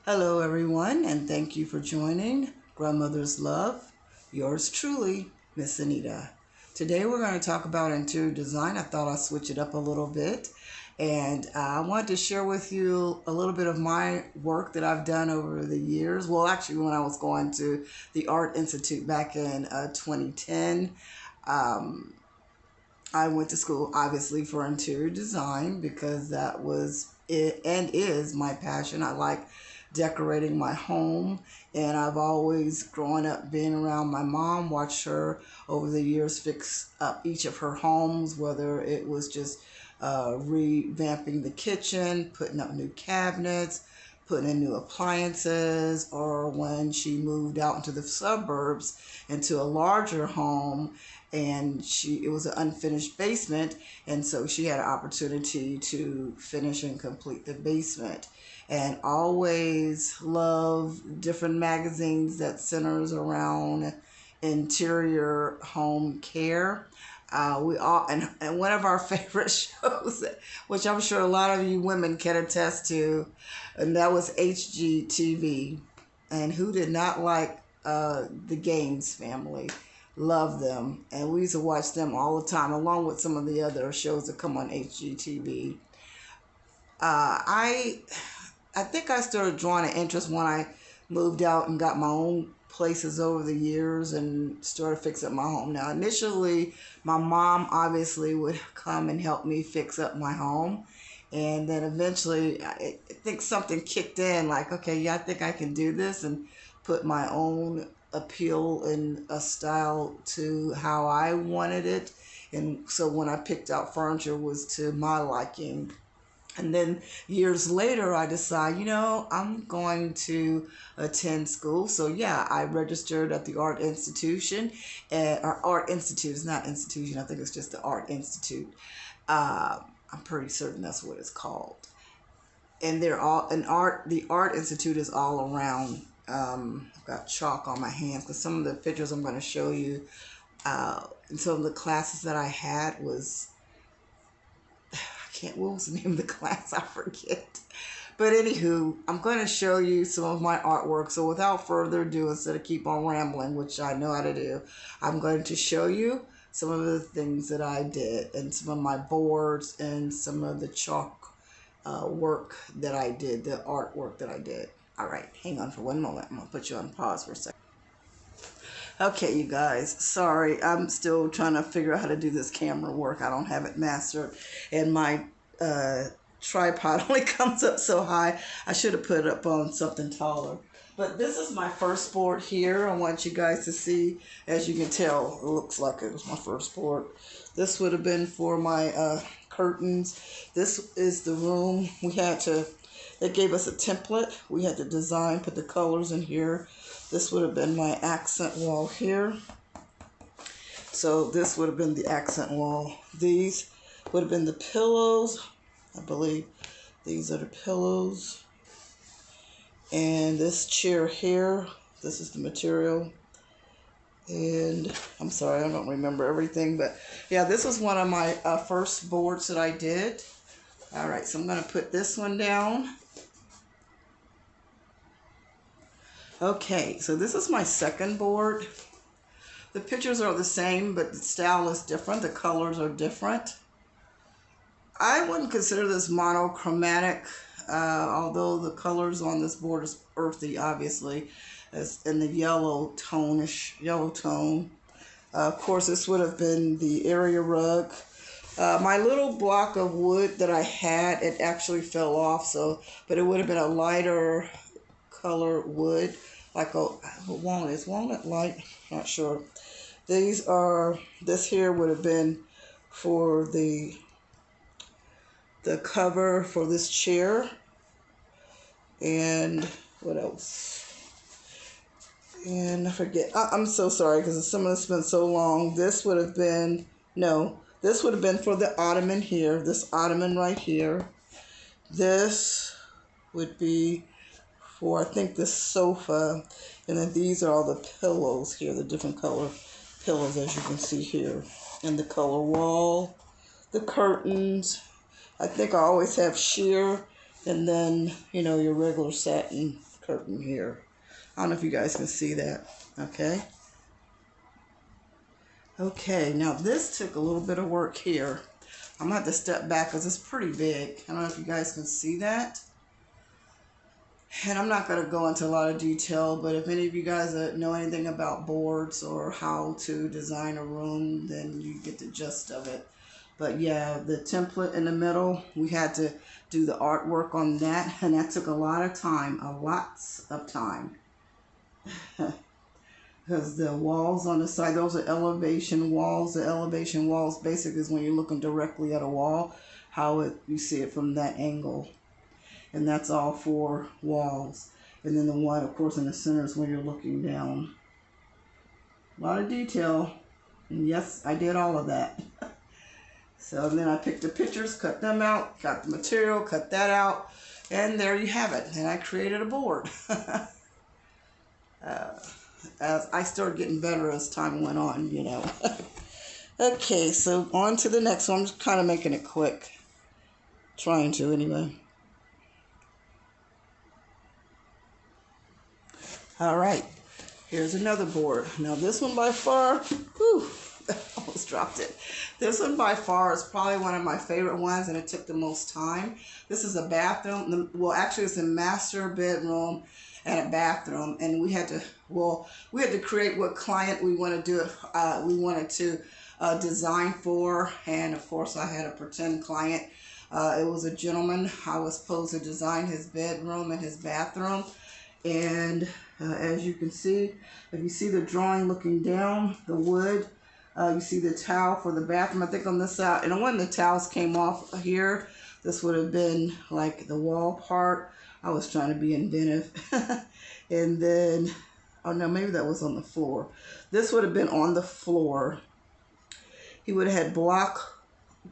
Hello, everyone, and thank you for joining Grandmother's Love. Yours truly, Miss Anita. Today, we're going to talk about interior design. I thought I'd switch it up a little bit, and I wanted to share with you a little bit of my work that I've done over the years. Well, actually, when I was going to the Art Institute back in 2010. Um, I went to school obviously for interior design because that was it and is my passion. I like decorating my home, and I've always grown up being around my mom, watched her over the years fix up each of her homes, whether it was just revamping the kitchen, putting up new cabinets, putting in new appliances, or when she moved out into the suburbs into a larger home, and it was an unfinished basement, and so she had an opportunity to finish and complete the basement. And always love different magazines that centers around interior home care. We all and one of our favorite shows, which I'm sure a lot of you women can attest to, and that was HGTV. And who did not like the Gaines family? Love them, and we used to watch them all the time, along with some of the other shows that come on HGTV. I think I started drawing an interest when I moved out and got my own places over the years and started fixing my home. Now, initially, my mom obviously would come and help me fix up my home. And then eventually, I think something kicked in like, okay, yeah, I think I can do this and put my own appeal and a style to how I wanted it. And so when I picked out furniture, it was to my liking. And then years later, I decide, I'm going to attend school. So yeah, I registered at the Art Institution. Or Art Institute is not institution. I think it's just the Art Institute. I'm pretty certain that's what it's called. And they're all an art. The Art Institute is all around. I've got chalk on my hands because some of the pictures I'm going to show you. And some of the classes that I had was can't what was the name of the class? I forget. But anywho, I'm going to show you some of my artwork. So without further ado, instead of keep on rambling, which I know how to do, I'm going to show you some of the things that I did and some of my boards and some of the chalk work that I did, the artwork that I did. All right, hang on for one moment. I'm going to put you on pause for a second. Okay, you guys, sorry. I'm still trying to figure out how to do this camera work. I don't have it mastered. And my uh, tripod only comes up so high. I should have put it up on something taller. But this is my first board here. I want you guys to see. As you can tell, it looks like it was my first board. This would have been for my curtains. This is the room. They gave us a template. We had to design, put the colors in here. This would have been my accent wall here. So this would have been the accent wall. These would have been the pillows. I believe these are the pillows. And this chair here, this is the material. And I'm sorry, I don't remember everything, but yeah, this was one of my first boards that I did. All right, so I'm going to put this one down. Okay, so this is my second board. The pictures are the same, but the style is different. The colors are different. I wouldn't consider this monochromatic, although the colors on this board is earthy, obviously. It's in the yellow tone. Of course, this would have been the area rug. My little block of wood that I had, it actually fell off, but it would have been a lighter color wood, like a walnut. Is walnut light? Not sure. This here would have been for the cover for this chair. And what else? And I forget. I'm so sorry because some of this has been so long. This would have been, no, this would have been for the ottoman here. This ottoman right here. This would be for, I think, this sofa. And then these are all the pillows here, the different color pillows, as you can see here. And the color wall, the curtains. I think I always have sheer, and then, your regular satin curtain here. I don't know if you guys can see that. Okay. Okay, now this took a little bit of work here. I'm gonna have to step back because it's pretty big. I don't know if you guys can see that. And I'm not going to go into a lot of detail, but if any of you guys know anything about boards or how to design a room, then you get the gist of it. But yeah, the template in the middle, we had to do the artwork on that, and that took a lot of time, lots of time. Because the walls on the side, those are elevation walls. The elevation walls basically is when you're looking directly at a wall, you see it from that angle. And that's all 4 walls. And then the one, of course, in the center is when you're looking down. A lot of detail. And yes, I did all of that. So then I picked the pictures, cut them out, got the material, cut that out, and there you have it. And I created a board. As I started getting better as time went on, you know. Okay, so on to the next one. I'm just kind of making it quick. Trying to, anyway. All right, here's another board. Now this one by far, whew, almost dropped it. This one by far is probably one of my favorite ones, and it took the most time. This is a bathroom. Well, actually it's a master bedroom and a bathroom, and we had to create what client we want to do it. We wanted to design for, and of course I had a pretend client. It was a gentleman. I was supposed to design his bedroom and his bathroom. And as you can see, if you see the drawing looking down, the wood, you see the towel for the bathroom. I think on this side, and when the towels came off here, this would have been like the wall part. I was trying to be inventive. And then, oh no, maybe that was on the floor. This would have been on the floor. He would have had block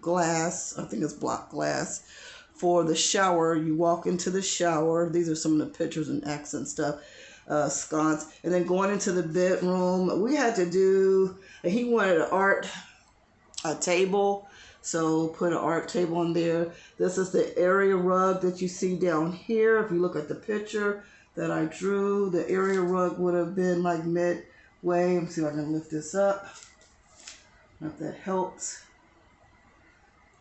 glass, I think it's block glass, for the shower. You walk into the shower. These are some of the pictures and accent stuff. Sconce. And then going into the bedroom, we had to do, he wanted a table. So put an art table in there. This is the area rug that you see down here. If you look at the picture that I drew, the area rug would have been like midway. Let me see if I can lift this up. If that helps.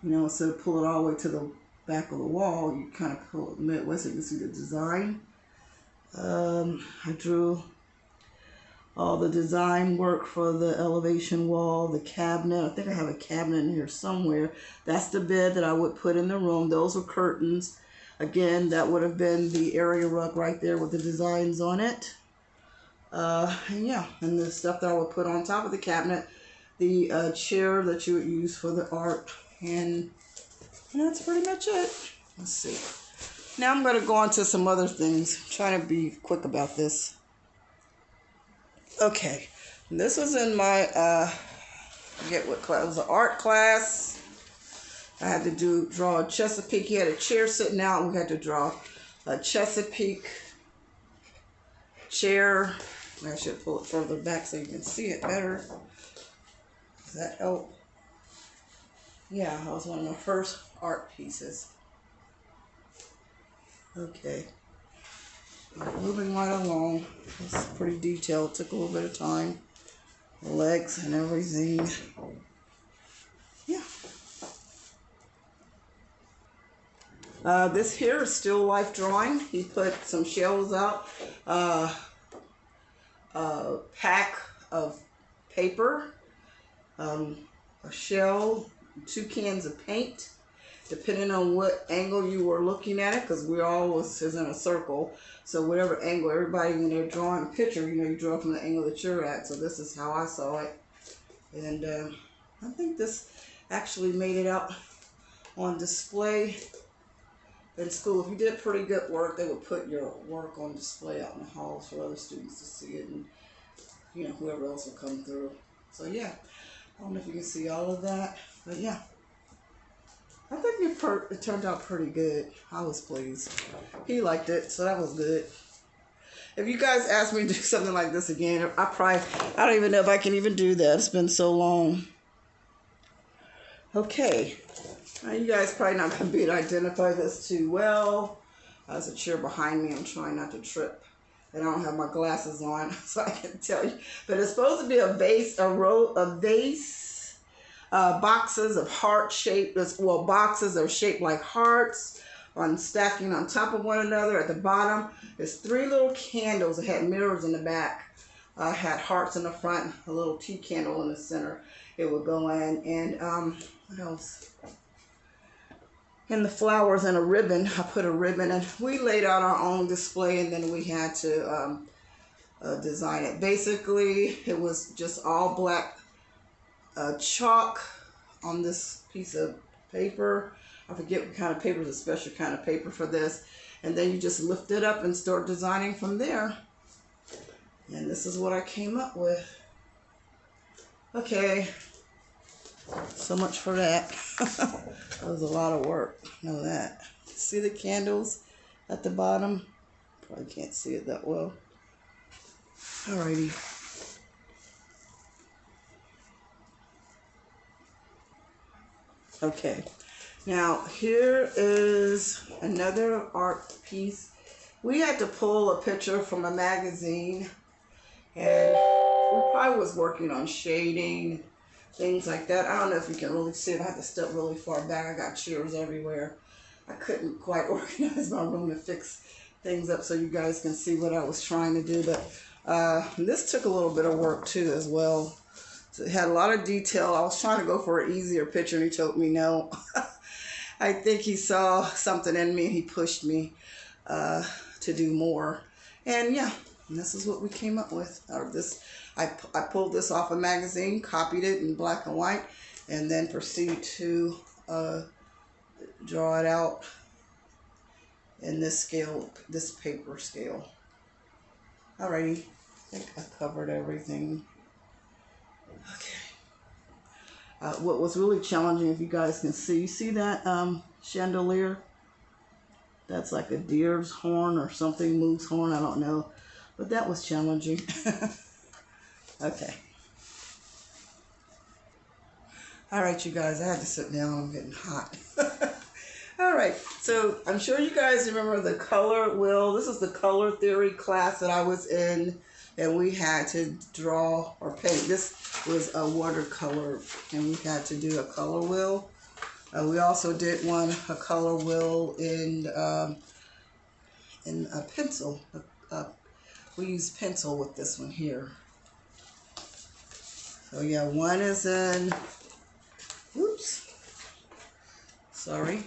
You know, instead of pull it all the way to the back of the wall, you kind of pull it midway so you can see the design. I drew all the design work for the elevation wall, the cabinet. I think I have a cabinet in here somewhere. That's the bed that I would put in the room. Those were curtains. Again, that would have been the area rug right there with the designs on it. And yeah, and the stuff that I would put on top of the cabinet, the chair that you would use for the art, and that's pretty much it. Let's see. Now I'm going to go on to some other things. I'm trying to be quick about this. Okay, this was in my, I forget what class, it was an art class. I had to draw a Chesapeake. He had a chair sitting out, and we had to draw a Chesapeake chair. I should pull it further back so you can see it better. Does that help? Yeah, that was one of my first art pieces. Okay. Moving right along. It's pretty detailed. It took a little bit of time. The legs and everything. Yeah. This here is still life drawing. He put some shells out. A pack of paper. A shell. 2 cans of paint. Depending on what angle you were looking at it, because we always is in a circle. So whatever angle, everybody when they're drawing a picture, you know, you draw from the angle that you're at. So this is how I saw it. And I think this actually made it out on display in school. If you did pretty good work, they would put your work on display out in the halls for other students to see it, and you know, whoever else will come through. So yeah, I don't know if you can see all of that, but yeah. I think it turned out pretty good. I was pleased. He liked it, so that was good. If you guys ask me to do something like this again, I don't even know if I can even do that. It's been so long. Okay. Now, you guys probably not going to be able to identify this too well, There's a chair behind me. I'm trying not to trip. And I don't have my glasses on, so I can tell you. But it's supposed to be a vase, boxes of heart shaped, well, boxes are shaped like hearts on stacking on top of one another. At the bottom, there's 3 little candles that had mirrors in the back. Had hearts in the front, a little tea candle in the center. It would go in, and what else? And the flowers and a ribbon. I put a ribbon, and we laid out our own display, and then we had to design it. Basically, it was just all black chalk on this piece of paper. I forget what kind of paper, is a special kind of paper for this. And then you just lift it up and start designing from there. And this is what I came up with. Okay, so much for that. That was a lot of work, know that. See the candles at the bottom? Probably can't see it that well. Alrighty. Okay, now here is another art piece. We had to pull a picture from a magazine, and we probably was working on shading, things like that. I don't know if you can really see it. I had to step really far back. I got chairs everywhere. I couldn't quite organize my room to fix things up so you guys can see what I was trying to do. But this took a little bit of work too as well. So it had a lot of detail. I was trying to go for an easier picture, and he told me no. I think he saw something in me, and he pushed me to do more. And yeah, this is what we came up with. I pulled this off a magazine, copied it in black and white, and then proceeded to draw it out in this scale, this paper scale. Alrighty, I think I covered everything. Okay. What was really challenging, if you guys can see, you see that chandelier? That's like a deer's horn or something, moose horn, I don't know. But that was challenging. Okay. All right, you guys, I had to sit down. I'm getting hot. All right, so I'm sure you guys remember the color wheel. This is the color theory class that I was in, and we had to draw or paint. This was a watercolor, and we had to do a color wheel. We also did a color wheel in a pencil. We used pencil with this one here. So yeah, one is in, oops, sorry.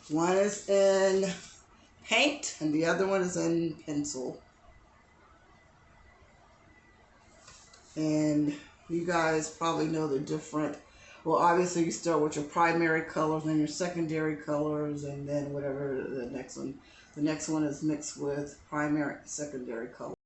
One is in paint, and the other one is in pencil. And you guys probably know the different, well, obviously you start with your primary colors and your secondary colors, and then whatever the next one. The next one is mixed with primary, secondary color.